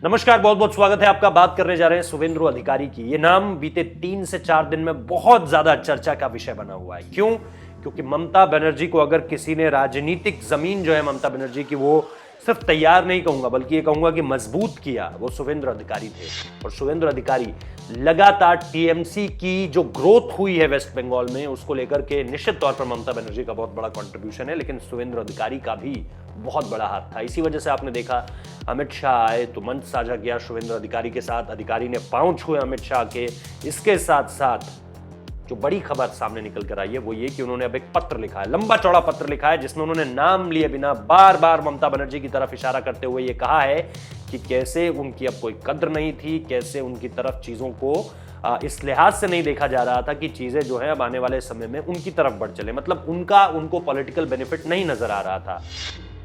नमस्कार, बहुत बहुत स्वागत है आपका। बात करने जा रहे हैं शुवेंदु अधिकारी की। ये नाम बीते 3 से 4 दिन में बहुत ज्यादा चर्चा का विषय बना हुआ है। क्यों? क्योंकि ममता बनर्जी को अगर किसी ने राजनीतिक जमीन जो है ममता बनर्जी की, वो सिर्फ तैयार नहीं कहूंगा बल्कि ये कहूंगा कि मजबूत किया, वो शुवेंदु अधिकारी थे। और शुवेंदु अधिकारी लगातार टीएमसी की जो ग्रोथ हुई है वेस्ट बंगाल में, उसको लेकर के निश्चित तौर पर ममता बनर्जी का बहुत बड़ा कंट्रीब्यूशन है, लेकिन शुवेंदु अधिकारी का भी बहुत बड़ा हाथ था। इसी वजह से आपने देखा अमित शाह आए तो मंच साझा किया शुवेंदु अधिकारी के साथ, अधिकारी ने पांव छुए अमित शाह के। इसके साथ साथ जो बड़ी खबर सामने निकल कर आई है वो ये कि उन्होंने अब एक पत्र लिखा है, लंबा चौड़ा पत्र लिखा है, जिसमें उन्होंने नाम लिए बिना बार बार ममता बनर्जी की तरफ इशारा करते हुए ये कहा है कि कैसे उनकी अब कोई कद्र नहीं थी, कैसे उनकी तरफ चीजों को इस लिहाज से नहीं देखा जा रहा था कि चीजें जो है अब आने वाले समय में उनकी तरफ बढ़ चले, मतलब उनको पॉलिटिकल बेनिफिट नहीं नजर आ रहा था।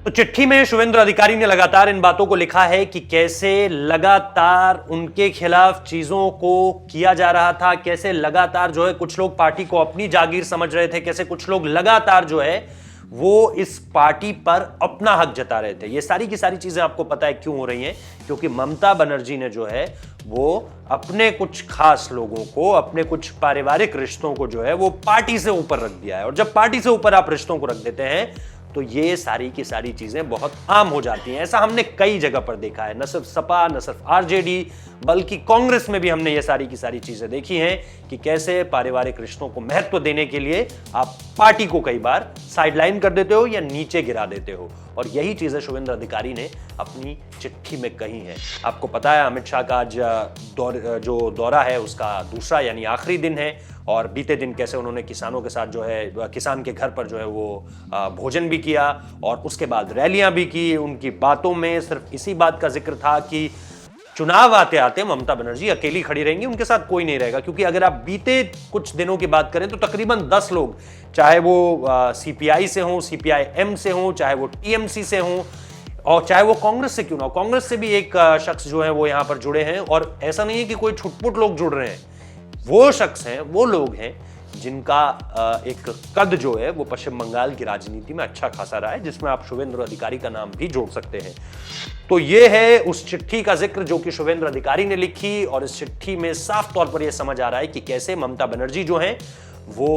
तो चिट्ठी में शुवेंदु अधिकारी ने लगातार इन बातों को लिखा है कि कैसे लगातार उनके खिलाफ चीजों को किया जा रहा था, कैसे लगातार जो है कुछ लोग पार्टी को अपनी जागीर समझ रहे थे, कैसे कुछ लोग लगातार जो है वो इस पार्टी पर अपना हक जता रहे थे। ये सारी की सारी चीजें आपको पता है क्यों हो रही हैं? क्योंकि ममता बनर्जी ने जो है वो अपने कुछ खास लोगों को, अपने कुछ पारिवारिक रिश्तों को जो है वो पार्टी से ऊपर रख दिया है। और जब पार्टी से ऊपर आप रिश्तों को रख देते हैं तो ये सारी की सारी चीजें बहुत आम हो जाती हैं। ऐसा हमने कई जगह पर देखा है, न सिर्फ सपा, न सिर्फ आरजेडी, बल्कि कांग्रेस में भी हमने ये सारी की सारी चीजें देखी हैं कि कैसे पारिवारिक रिश्तों को महत्व देने के लिए आप पार्टी को कई बार साइडलाइन कर देते हो या नीचे गिरा देते हो। और यही चीजें शुवेंदु अधिकारी ने अपनी चिट्ठी में कही हैं। आपको पता है अमित शाह का आज जो दौरा है उसका दूसरा यानी आखिरी दिन है, और बीते दिन कैसे उन्होंने किसानों के साथ जो है किसान के घर पर जो है वो भोजन भी किया और उसके बाद रैलियां भी की। उनकी बातों में सिर्फ इसी बात का जिक्र था कि चुनाव आते आते ममता बनर्जी अकेली खड़ी रहेंगी, उनके साथ कोई नहीं रहेगा। क्योंकि अगर आप बीते कुछ दिनों की बात करें तो तकरीबन 10 लोग, चाहे वो सीपीआई से हों, सीपीआई-एम से हों, चाहे वो टीएमसी से हों, और चाहे वो कांग्रेस से क्यों ना हो, कांग्रेस से भी एक शख्स जो है वो यहां पर जुड़े हैं। और ऐसा नहीं है कि कोई छुटपुट लोग जुड़ रहे हैं, वो शख्स हैं, वो लोग हैं जिनका एक कद जो है वो पश्चिम बंगाल की राजनीति में अच्छा खासा रहा है, जिसमें आप शुवेंदु अधिकारी का नाम भी जोड़ सकते हैं। तो ये है उस चिट्ठी का जिक्र जो कि शुवेंदु अधिकारी ने लिखी, और इस चिट्ठी में साफ तौर पर यह समझ आ रहा है कि कैसे ममता बनर्जी जो हैं वो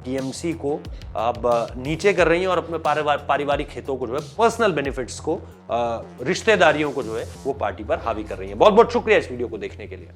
टीएमसी को अब नीचे कर रही हैं और अपने पारिवारिक हितों को जो है, पर्सनल बेनिफिट्स को, रिश्तेदारियों को जो है वो पार्टी पर हावी कर रही हैं। बहुत बहुत शुक्रिया इस वीडियो को देखने के लिए।